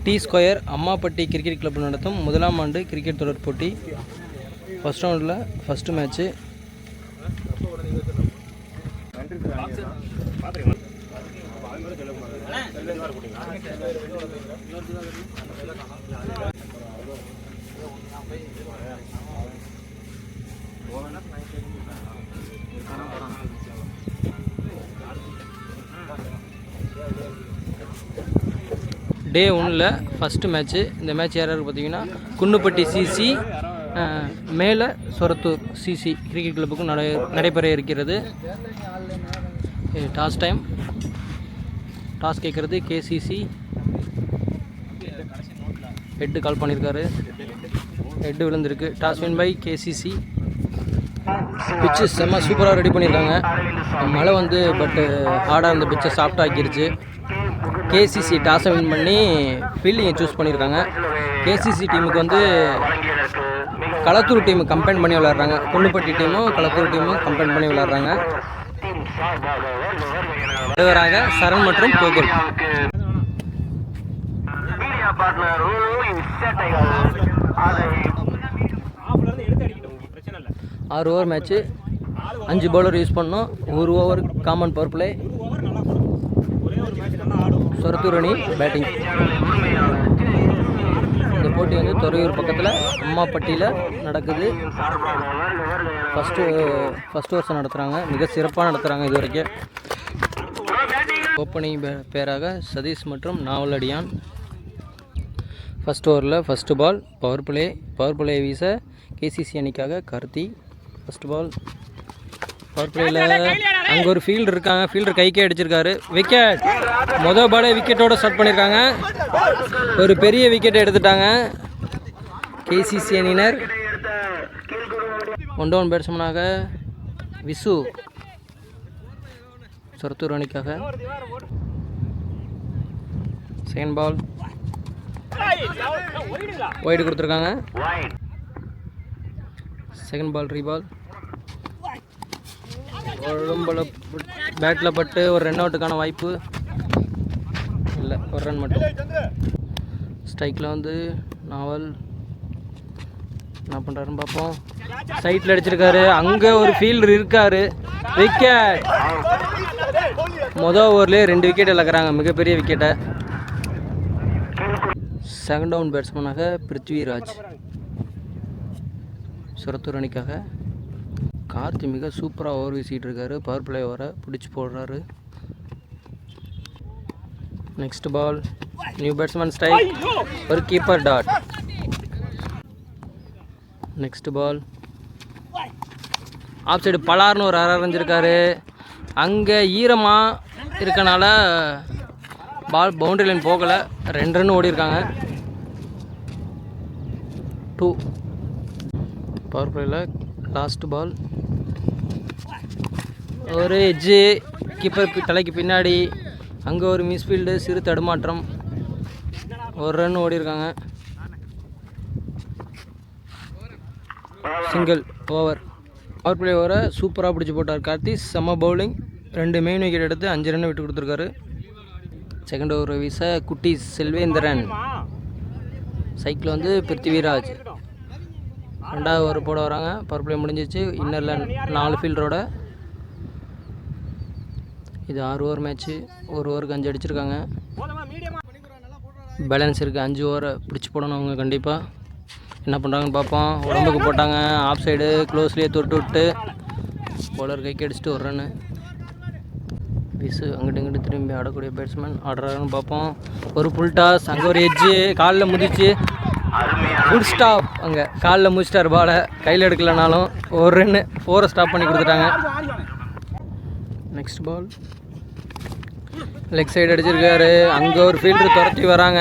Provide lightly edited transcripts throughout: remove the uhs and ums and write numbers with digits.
D square Ammapatti cricket club நடத்தும் முதலாம் ஆண்டு கிரிக்கெட் தொடர் போட்டி. ஃபர்ஸ்ட் ரவுண்டில் ஃபஸ்ட்டு மேட்ச்சு. டே 1ல் ஃபஸ்ட்டு மேட்ச்சு. இந்த மேட்ச் யாராருக்கு பார்த்தீங்கன்னா குன்னுப்பட்டி சிசி மேலே சொரத்தூர் சிசி கிரிக்கெட் கிளப்புக்கும் நடைபெற இருக்கிறது. Toss time. டாஸ் கேட்குறது கேசிசி. ஹெட்டு கால் பண்ணியிருக்காரு. ஹெட்டு விழுந்திருக்கு. Toss win by KCC. Pitch செம்ம சூப்பராக ரெடி பண்ணியிருக்காங்க. மழை வந்து பட்டு ஹார்டாக இருந்த பிச்சை சாஃப்ட் ஆக்கிருச்சு. கேசிசி டாஸை வின் பண்ணி ஃபீல்டிங்கை சூஸ் பண்ணியிருக்காங்க. கேசிசி டீமுக்கு வந்து களத்தூர் டீமு கம்பைன் பண்ணி விளையாடுறாங்க. குன்னுப்பட்டி டீமும் களத்தூர் டீமும் கம்பைன் பண்ணி விளையாடுறாங்க. தலைவராக சரண் மற்றும் Gokul. 6 over match. 5 bowler use பண்ணோம். 1 over common power play. Sorathur அணி பேட்டிங். இந்த போட்டி வந்து துறையூர் பக்கத்தில் அம்மாப்பட்டியில் நடக்குது. ஃபஸ்ட்டு வருஷம் நடத்துகிறாங்க. மிக சிறப்பாக நடத்துகிறாங்க இது வரைக்கும். ஓப்பனிங் பேராக சதீஷ் மற்றும் நாவலடியான். ஃபஸ்ட் ஓவரில் ஃபஸ்ட்டு பால். பவர் பிளே வீச கேசிசி அணிக்காக கார்த்தி. ஃபஸ்ட் பால் பவர் பிளேயில் அங்கே ஒரு ஃபீல்டர் இருக்காங்க. ஃபீல்டர் கைக்கே அடிச்சிருக்காரு. விக்கெட். மொதல் பாலே விக்கெட்டோட ஸ்டார்ட் பண்ணியிருக்காங்க. ஒரு பெரிய விக்கெட்டை எடுத்துட்டாங்க கேசிசி அணியினர். 1 டவுன் பேட்ஸ்மேனாக விசு சொரத்தூர் அணிக்காக. செகண்ட் பால் ஒயிட் கொடுத்துருக்காங்க. Second ball ரீபால். உடம்புல பேட்டில் பட்டு ஒரு ரன் அவுட்டுக்கான வாய்ப்பு இல்லை. ஒரு ரன் மட்டும். ஸ்ட்ரைக்கில் வந்து நாவல் என்ன பண்ணுறாருன்னு பார்ப்போம். சைட்டில் அடிச்சிருக்காரு. அங்கே ஒரு ஃபீல்டர் இருக்கார். விக்கெட். மொதல் ஓவர்லேயே 2 விக்கெட் இழக்கிறாங்க. மிகப்பெரிய விக்கெட்டை. செகண்ட் டவுன் பேட்ஸ்மேனாக பிருத்விராஜ் சொரத்தூர் அணிக்காக. கார்த்தி மிக சூப்பராக ஓவர் வீசிகிட்டு இருக்காரு. பவர் பிளே ஓவரை பிடிச்சி போடுறாரு. Next ball. New batsman strike. ஒரு keeper dot. Next ball. Off side பலார்னு ஒரு அரைஞ்சிருக்காரு. அங்கே ஈரமாக இருக்கனால பால் பவுண்டரி லைன் போகலை. 2 ரன் ஓடி இருக்காங்க. 2. பவர் பிளேயில் லாஸ்ட் பால். ஒரு எட்ஜு கீப்பர் தலைக்கு பின்னாடி. அங்கே ஒரு மிஸ்ஃபீல்டு. சிறு தடுமாற்றம். 1 ரன் ஓடி இருக்காங்க. Single over. பவர் பிளே ஓவரை சூப்பராக பிடிச்சி போட்டார் கார்த்தி. செம்ம பவுலிங். 2 மெயின் விக்கெட் எடுத்து 5 ரன் விட்டு கொடுத்துருக்காரு. செகண்ட் ஓவர் வீச குட்டி செல்வேந்திரன். சைக்கிள் வந்து பிருத்திவிராஜ். 2வது ஓவர் போட வராங்க. பவர் பிளே முடிஞ்சிச்சு. இன்னரில் 4 ஃபீல்டரோட. இது 6 ஓவர் மேட்ச்சு. 1 ஓவருக்கு 5 அடிச்சிருக்காங்க. பேலன்ஸ் இருக்குது. 5 ஓவரை பிடிச்சி போடணும் அவங்க கண்டிப்பாக. என்ன பண்ணுறாங்கன்னு பார்ப்போம். உடம்புக்கு போட்டாங்க. ஆஃப் சைடு க்ளோஸ்லேயே தொட்டு விட்டு பவுலர் கைக்கு அடிச்சுட்டு 1 ரன்னு. விசு அங்கிட்டு இங்கிட்டு திரும்பி ஆடக்கூடிய பேட்ஸ்மேன் ஆடுறாருன்னு பார்ப்போம். ஒரு புல் டாஸ். அங்கே ஒரு எட்ஜு காலில் முதிச்சு. Good stop. அங்கே காலில் முடிச்சிட்டார். பாலை கையில் எடுக்கலனாலும் 1 ரன்னு. 4 ஸ்டாப் பண்ணி கொடுத்துட்டாங்க. நெக்ஸ்ட் பால். லெக் சைடு அடிச்சிருக்காரு. அங்கே ஒரு ஃபீல்டர் துரத்தி வராங்க.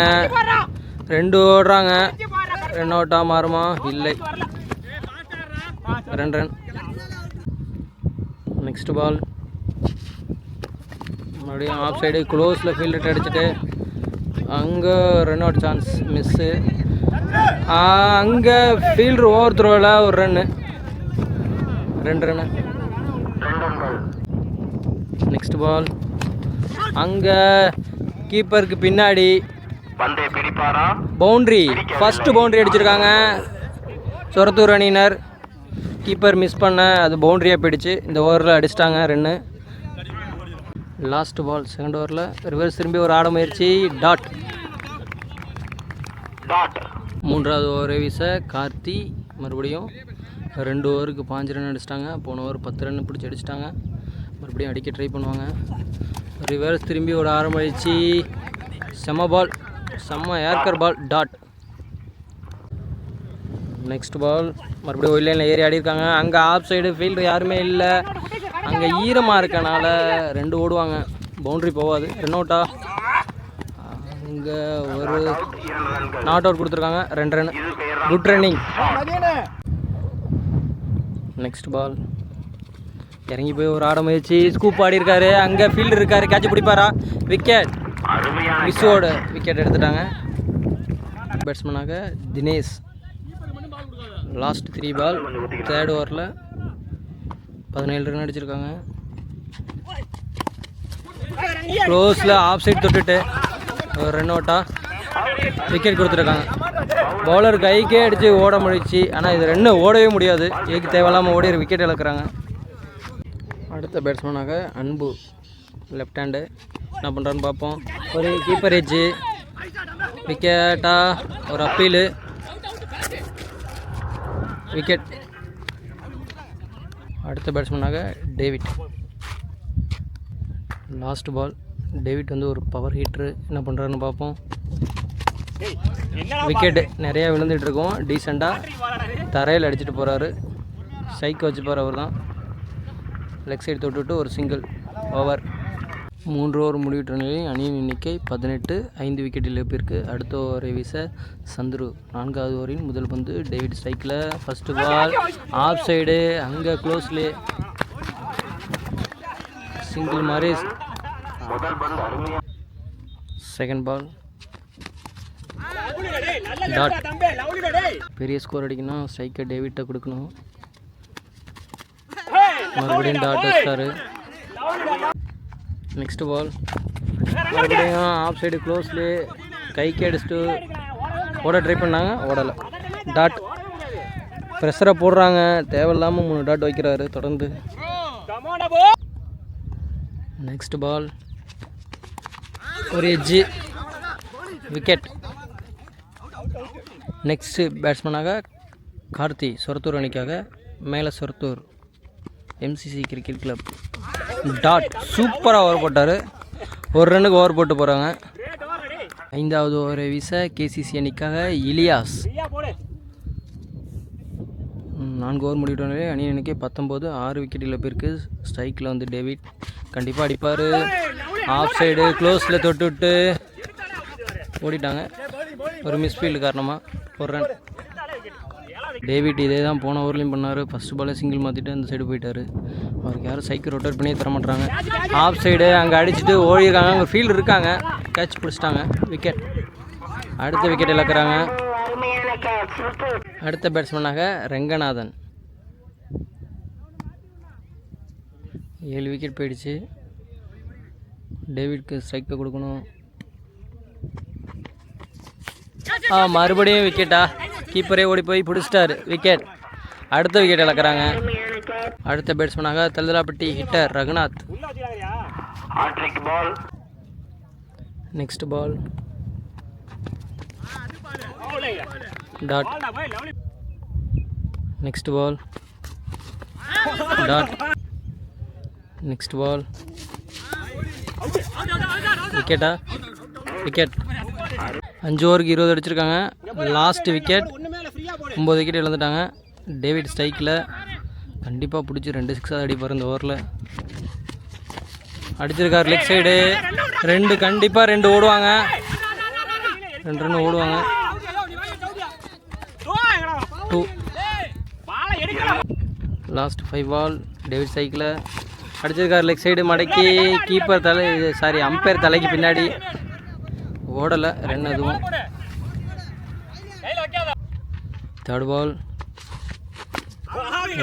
2 ஓடுறாங்க. ரன் அவுட்டாக மாறுமா? இல்லை. 2 ரன். நெக்ஸ்ட் பால். மறுபடியும் ஆஃப் சைடு க்ளோஸில் ஃபீல்டர் அடிச்சுட்டு அங்கே ரன் அவுட் சான்ஸ் மிஸ்ஸு. அங்கே ஃபீல்டர் ஓவர் த்ரோவில் 1 ரன்னு. 2 ரன்னு. Next ball. அங்கே கீப்பருக்கு பின்னாடி பவுண்ட்ரி, ஃபர்ஸ்ட் பவுண்ட்ரி அடிச்சிருக்காங்க சொரத்தூர் அணியினர். கீப்பர் மிஸ் பண்ண அது பவுண்ட்ரியாக போயிடுச்சு. இந்த ஓவரில் அடிச்சிட்டாங்க ரன்னு. லாஸ்ட் பால் செகண்ட் ஓவரில் ரிவர்ஸ் திரும்பி ஒரு ஆட முயற்சி. டாட். மூன்றாவது ஓவரை வீச கார்த்தி மறுபடியும் 2 ஓவருக்கு 5 ரன் அடிச்சிட்டாங்க. போன ஓவர் 10 ரன் பிடிச்சி அடிச்சிட்டாங்க. மறுபடியும் அடிக்க ட்ரை பண்ணுவாங்க. ரிவர்ஸ் திரும்பி ஒரு ஆரம்பிச்சு செம்ம பால், செம்ம ஏர்கர் பால். டாட். நெக்ஸ்ட் பால் மறுபடியும் ஒயில் லைனில் ஏறி ஆடிருக்காங்க. அங்கே ஆஃப் சைடு ஃபீல்டு யாருமே இல்லை. அங்கே ஈரமாக இருக்கனால 2 ஓடுவாங்க. பவுண்ட்ரி போகாது. ரன் அவுட்டா? அங்கே ஒரு நாட் அவுட் கொடுத்துருக்காங்க. 2 run. Good running. Next ball இறங்கி போய் ஒரு ஆட முயற்சி. ஸ்கூப் ஆடி இருக்காரு. அங்கே ஃபீல்டு இருக்காரு. கேட்ச் பிடிப்பாரா? விக்கெட். மிஸ்ஸோட விக்கெட் எடுத்துட்டாங்க. பேட்ஸ்மேனாக தினேஷ். லாஸ்ட் 3 பால் தேர்ட் ஓவரில் 17 ரன் அடிச்சிருக்காங்க. க்ளோஸில் ஆஃப் சைட் தொட்டுட்டு ஒரு ரன் அவுட்டா? விக்கெட் கொடுத்துருக்காங்க. பவுலர் கைக்கே அடித்து ஓட முடிச்சு. ஆனால் இது 2 ஓடவே முடியாது. ஏக்கு தேவையில்லாமல் ஓடி விக்கெட் இழக்கிறாங்க. அடுத்த பேட்ஸ்மேனாக அன்பு லெஃப்ட் ஹேண்டு. என்ன பண்ணுறான்னு பார்ப்போம். ஒரு கீப்பர் எட்ஜு. விக்கெட்டா? ஒரு அப்பீலு. விக்கெட். அடுத்த பேட்ஸ்மேனாக டேவிட். லாஸ்ட் பால் டேவிட் ஒரு பவர் ஹீட்ரு. என்ன பண்ணுறாருன்னு பார்ப்போம். விக்கெட்டு நிறையா விழுந்துட்டுருக்கோம். டீசெண்டாக தரையில் அடிச்சுட்டு போகிறாரு. சைக்கு வச்சுப்பார் அவர் தான். லெக் சைடு தொட்டுவிட்டு ஒரு சிங்கிள். ஓவர். 3 ஓவர் முடிவிட்ட நிலையில் அணியின் எண்ணிக்கை 18. 5 விக்கெட் இழப்பிற்கு. அடுத்த ஓவரை வீச சந்துரு. 4வது ஓவரின் முதல் பந்து. டேவிட் ஸ்ட்ரைக்கில். First ball off side. அங்கே க்ளோஸ்லே சிங்கிள் மாதிரி. Second ball dot. பெரிய ஸ்கோர் அடிக்கணும். ஸ்ட்ரைக்கர் டேவிட்டை கொடுக்கணும். மறுபடியும் டாட் வச்சாரு. நெக்ஸ்ட் பால் மறுபடியும் ஆஃப் சைடு க்ளோஸ்லே கைக்கு அடிச்சுட்டு ஓட ட்ரை பண்ணாங்க. ஓடலை. டாட். ப்ரெஷரை போடுறாங்க. தேவையில்லாமல் 3 டாட் வைக்கிறாரு தொடர்ந்து. நெக்ஸ்ட் பால் ஒரு எட்ஜு. விக்கெட். நெக்ஸ்ட் பேட்ஸ்மேனாக கார்த்தி. சொரத்தூர் அணிக்காக. மேலே Sorathur MCC cricket club. Dot. சூப்பராக ஓவர் போட்டார். ஒரு ரன்னுக்கு ஓவர் போட்டு போகிறாங்க. 5வது ஓவரை வீச கேசிசி அணிக்காக இலியாஸ். 4 ஓவர் முடிவிட்டோன்னே அணி எண்ணிக்கை 19. 6 விக்கெட் இழப்பிற்கு. ஸ்ட்ரைக்கில் டேவிட் கண்டிப்பாக அடிப்பார். ஆஃப் சைடு க்ளோஸில் தொட்டுவிட்டு ஓடிட்டாங்க. ஒரு மிஸ்ஃபீல்டு காரணமாக ஒரு ரன். டேவிட் இதே தான் போன ஓவர்லையும் பண்ணார். ஃபஸ்ட் பாலே சிங்கிள் மாற்றிட்டு அந்த சைடு போயிட்டார். அவருக்கு யாரும் சைக்கிள் ரொட்டேட் பண்ணி தர மாட்டாங்க. ஆஃப் சைடு அங்கே அடிச்சுட்டு ஓடிருக்காங்க. அங்கே ஃபீல்டு இருக்காங்க. கேட்ச் பிடிச்சிட்டாங்க. விக்கெட். அடுத்த விக்கெட் இழக்கிறாங்க. அடுத்த பேட்ஸ்மேனாக ரெங்கநாதன். 7 விக்கெட் போயிடுச்சு. டேவிட்க்கு ஸ்ட்ரைக்கை கொடுக்கணும். மறுபடியும் விக்கெட்டா? கீப்பரே ஓடி போய் பிடிச்சிட்டாரு. விக்கெட். அடுத்த விக்கெட் இழக்கிறாங்க. அடுத்த பேட்ஸ்மேனாக Thalthalapatti hitter Raghunath. Next ball dot. Next ball dot. Next ball விக்கெட்டா? விக்கெட். 5 ஓவருக்கு 20 அடிச்சிருக்காங்க. Last wicket. 9 விக்கெட் இழந்துட்டாங்க. டேவிட் ஸ்ட்ரைக்கில். கண்டிப்பாக பிடிச்சி 2 6 அடிப்பார் இந்த ஓவரில். அடிச்சிருக்கார் லெக் சைடு. 2 கண்டிப்பாக 2 ஓடுவாங்க. 2 ரன் ஓடுவாங்க. 2. லாஸ்ட் 5 பால். டேவிட் ஸ்ட்ரைக்கில். அடிச்சிருக்கார் லெக் சைடு மடக்கி. கீப்பர் அம்பையர் தலைக்கு பின்னாடி. ஓடலை. ரன் அதுவும். தேர்ட் பால்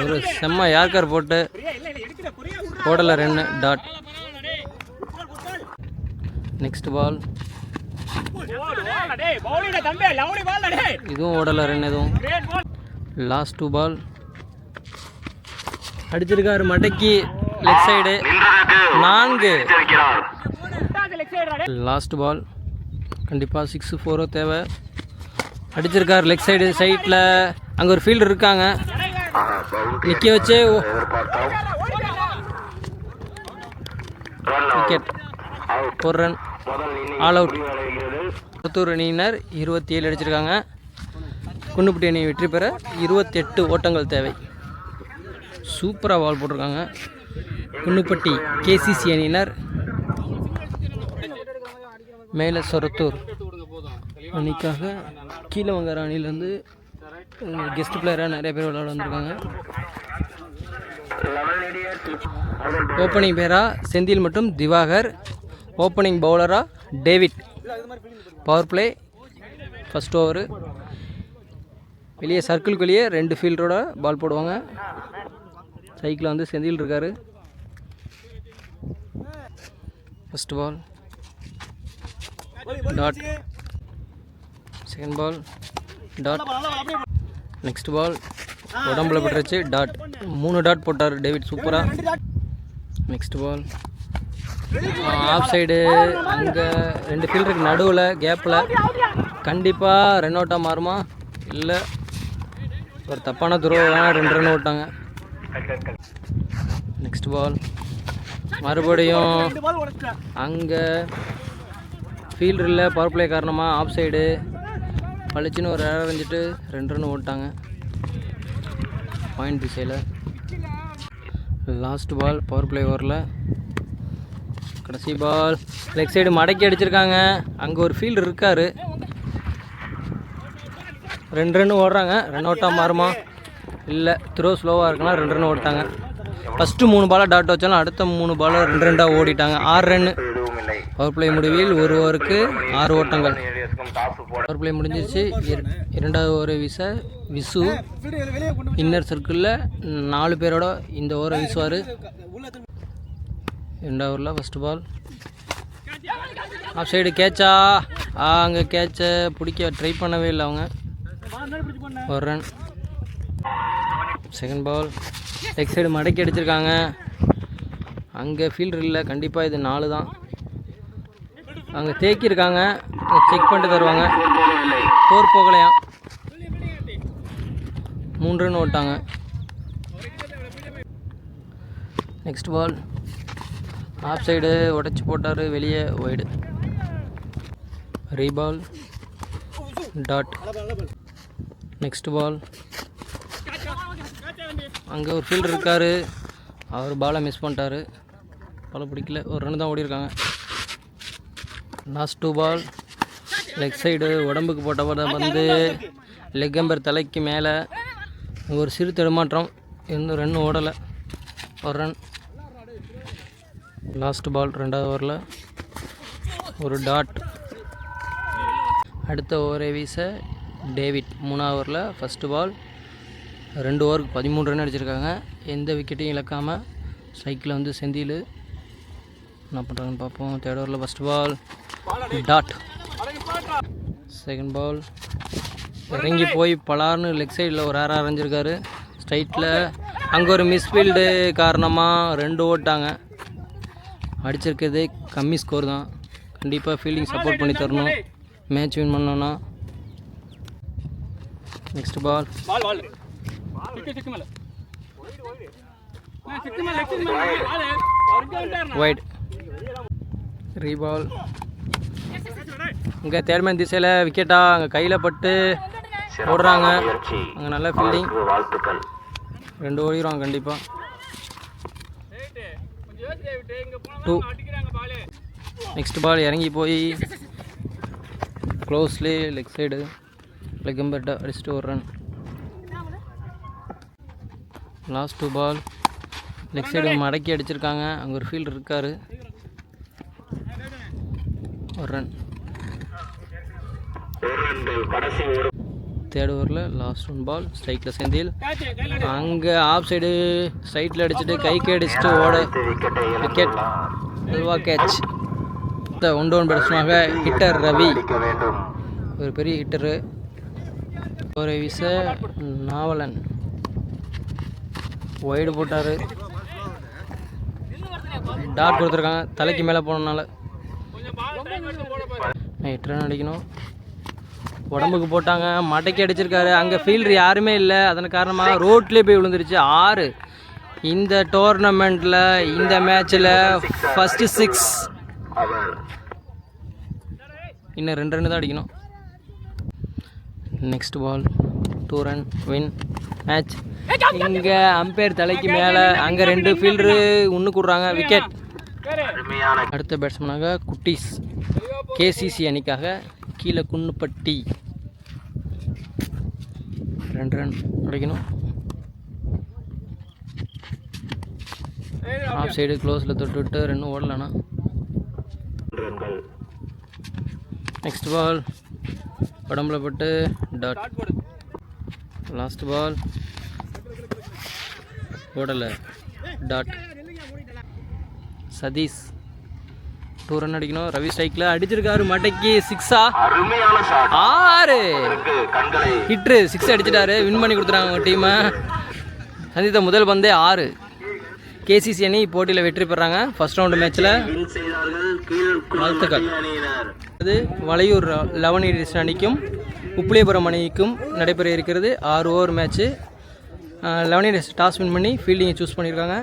ஒரு செம்ம யார்கர் போட்டு ஓடலை. ரன்னு. டாட். நெக்ஸ்ட் பால் இதுவும் ஓடலை ரன் எதுவும். லாஸ்ட் 2 பால் அடிச்சிருக்காரு மடக்கி லெஃப்ட் சைடு 4. லாஸ்ட் பால் கண்டிப்பாக 6-4 தேவை. அடிச்சிருக்காரு லெஃப்ட் சைடு சைட்டில். அங்கே ஒரு ஃபீல்டர் இருக்காங்க, நிற்க வச்சு wicket. 1 run all out. Puthur அணியினர் 27 அடிச்சிருக்காங்க. குன்னுப்பட்டி அணி வெற்றி பெற 28 ஓட்டங்கள் தேவை. சூப்பராக பால் போட்டிருக்காங்க குன்னுப்பட்டி கேசிசி அணியினர். மேலே சொரத்தூர் அணிக்காக கீழவங்கர அணிலேருந்து கெஸ்ட் பிளேயராக நிறைய பேர் விளையாட வந்திருக்காங்க. ஓப்பனிங் பேராக செந்தில் மற்றும் திவாகர், ஓப்பனிங் பவுலராக David. Power play first over. வெளியே சர்க்கிள்குள்ளேயே 2 ஃபீல்டரோட பால் போடுவாங்க. சைக்கிளில் வந்து செந்தில் இருக்கார். First ball dot. Second ball dot. Next ball உடம்புல பட்டுருச்சு டாட். 3 டாட் போட்டார் டேவிட் சூப்பராக. Next ball off side. அங்கே 2 ஃபீல்டருக்கு நடுவில் கேப்பில் கண்டிப்பாக ரன் அவுட்டாக மாறுமா? இல்லை, ஒரு தப்பான துருவம் 2 ரன் ஓட்டாங்க. நெக்ஸ்ட் பால் மறுபடியும் அங்கே ஃபீல்டர் இல்லை, பவர் பிளே காரணமாக ஆஃப் சைடு பழிச்சின்னு ஒரு ஏர் அரைஞ்சிட்டு 2 ரன் ஓட்டாங்க பாயிண்ட் திசையில். லாஸ்ட் பால் பவர் பிளே ஓவரில் கடைசி பால் லெக் சைடு மடக்கி அடிச்சிருக்காங்க. அங்கே ஒரு ஃபீல்டர் இருக்கார். 2 ரன் ஓடுறாங்க. ரன் அவுட்டாக மாறுமா? இல்லை, த்ரோ ஸ்லோவாக இருக்குன்னா 2 ரன் ஓட்டாங்க. ஃபஸ்ட்டு 3 பாலாக டாட் வச்சாலும் அடுத்த 3 பாலாக 2 ரெண்டாக ஓடிட்டாங்க. 6 ரன்னு. பவர் பிளே முடிவில் 1 ஓவருக்கு 6 ஓட்டங்கள். பவர் பிளே முடிஞ்சிருச்சு. 2வது ஓவரை வீச விசு இன்னர் சர்க்கிளில் 4 பேரோட இந்த ஓவரை வீசுவார். 2வது ஓவரில் ஃபஸ்ட்டு பால் ஆஃப் சைடு கேட்சா. அங்கே கேட்சை பிடிக்க ட்ரை பண்ணவே இல்லை அவங்க. 1 run. Second ball leg side மடக்கி அடிச்சிருக்காங்க. அங்கே ஃபீல்டர் இல்லை, கண்டிப்பாக இது 4 தான். அங்கே தேக்கியிருக்காங்க, செக் பண்ணிட்டு தருவாங்க. 4 போகலையா. 3 ரன் ஓட்டாங்க. நெக்ஸ்ட் பால் ஆஃப் சைடு உடச்சி போட்டார், வெளியே wide. Re ball dot. Next ball அங்கே ஒரு ஃபீல்டர் இருக்கார், அவர் பாலை மிஸ் பண்ணிட்டார், பாலை பிடிக்கல. 1 ரன் தான் ஓடிருக்காங்க. லாஸ்ட் 2 பால் லெக் சைடு உடம்புக்கு போட்ட வந்து லெக் அம்பர் தலைக்கு மேலே ஒரு சிறு தடுமாற்றம், இன்னும் ரன் ஓடலை. 1 ரன். லாஸ்ட் பால் 2வது ஓவரில் ஒரு டாட். அடுத்த ஓவரை வீச டேவிட். 3வது ஓவரில் ஃபஸ்ட்டு பால் 2 ஓவருக்கு 13 ரன் அடிச்சிருக்காங்க. எந்த விக்கெட்டையும் இழக்காமல். சைக்கிளில் வந்து செந்தில் என்ன பண்ணுறாங்கன்னு பார்ப்போம். 3rd ஓவரில் first ball dot. Second ball இறங்கி போய் பலார்னு லெக் சைடில் ஒரு ஏர் அரைஞ்சிருக்காரு ஸ்ட்ரைட்டில். அங்கே ஒரு மிஸ்ஃபீல்டு காரணமாக 2 ஓட்டாங்க. அடிச்சிருக்கிறது கம்மி ஸ்கோர் தான். கண்டிப்பாக ஃபீல்டிங் சப்போர்ட் பண்ணி தரணும் மேட்ச் வின் பண்ணோன்னா. Next ball wide. ரீபால் இங்கே தேர்மேன் திசையில் விக்கெட்டா, அங்கே கையில் பட்டு ஓடுறாங்க. அங்கே நல்ல ஃபீல்டிங், 2 ஓடிடுவாங்க கண்டிப்பாக. 2. நெக்ஸ்ட் பால் இறங்கி போய் க்ளோஸ்லி லெக் சைடு லெக் அம்பர்ட்ட அடிச்சுட்டு 1 run. Last 2 ball leg side மடக்கி அடிச்சிருக்காங்க. அங்கே ஒரு ஃபீல்டர் இருக்கார். 1 ரன். 3rd ஓவரில் லாஸ்ட் 1 பால் ஸ்ட்ரைக்கில் செந்தில். அங்கே ஆஃப் சைடு ஸ்ட்ரைட்டில் அடிச்சுட்டு கைக்கு அடிச்சுட்டு ஓட விக்கெட். அல்வா கேட்ச். அடுத்த ஒன் டவுன் பேட்ஸ்மேனாக ஹிட்டர் ரவி, ஒரு பெரிய ஹிட்டரு. ஒரு வீச நாவலன் ஒய்டு போட்டார். டாட் கொடுத்துருக்காங்க தலைக்கு மேலே போனதுனால. 8 ரன் அடிக்கணும். உடம்புக்கு போட்டாங்க, மட்டைக்கு அடிச்சிருக்காரு. அங்கே ஃபீல்டர் யாருமே இல்லை, அதன் காரணமாக ரோட்லேயே போய் விழுந்துருச்சு. 6 இந்த டோர்னமெண்ட்டில் இந்த மேட்ச்சில் ஃபஸ்ட்டு 6. இன்னும் 2 ரன் தான் அடிக்கணும். Next ball 2 run win match. இங்கே அம்பையர் தலைக்கு மேலே, அங்கே 2 ஃபீல்டரு ஒன்று கூடுறாங்க, விக்கெட். அடுத்த பேட்ஸ்மேனாக குட்டீஸ், கேசிசி அணிக்காக கீழே குன்னுப்பட்டி. 2 ரன் அடிக்கணும். ஆஃப் சைடு க்ளோஸில் தொட்டு 2 ஓடலண்ணா. நெக்ஸ்ட் பால் உடம்புல பட்டு டாட். லாஸ்ட் பால் ஓடலை, டாட். சதீஷ் 2 ரன் அடிக்கணும். ரவி ஸ்ட்ரைக்கில் அடிச்சிருக்காரு, மட்டைக்கு 6. 6 ஹிட்ரு 6 அடிச்சிட்டாரு. வின் பண்ணி கொடுத்துறாங்க உங்கள் டீமை. சந்தித்த முதல் பந்தே 6. கேசிசி அணி போட்டியில் வெற்றி பெறாங்க ஃபர்ஸ்ட் ரவுண்டு மேட்ச்சில். வாழ்த்துக்கள். அது வளையூர் லெவனியர்ஸ் அணிக்கும் உப்பிலியபுரம் அணிக்கும் நடைபெற இருக்கிறது 6 ஓவர் மேட்ச்சு. லெவனியர்ஸ் டாஸ் வின் பண்ணி ஃபீல்டிங்கை சூஸ் பண்ணியிருக்காங்க.